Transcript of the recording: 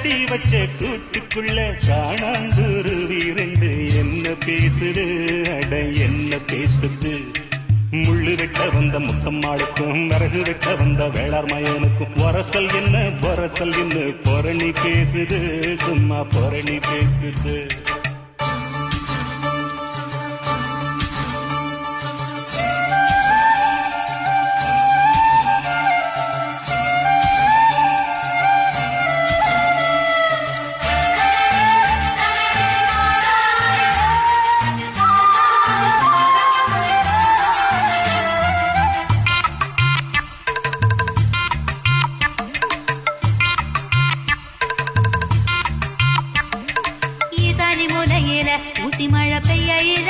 கட்டி வச்ச கூட்டுக்குள்ள காணாங்குருவி ரெண்டு என்ன பேசுது அட என்ன பேசுது முள்ளு வெட்ட வந்த முத்தம்மாளுக்கும் விறகு வெட்ட வந்த வேளார் மயனுக்கும் வரசல் என்ன பொரணி பேசுது சும்மா பொரணி பேசுது ஊசி மழை பெய்யில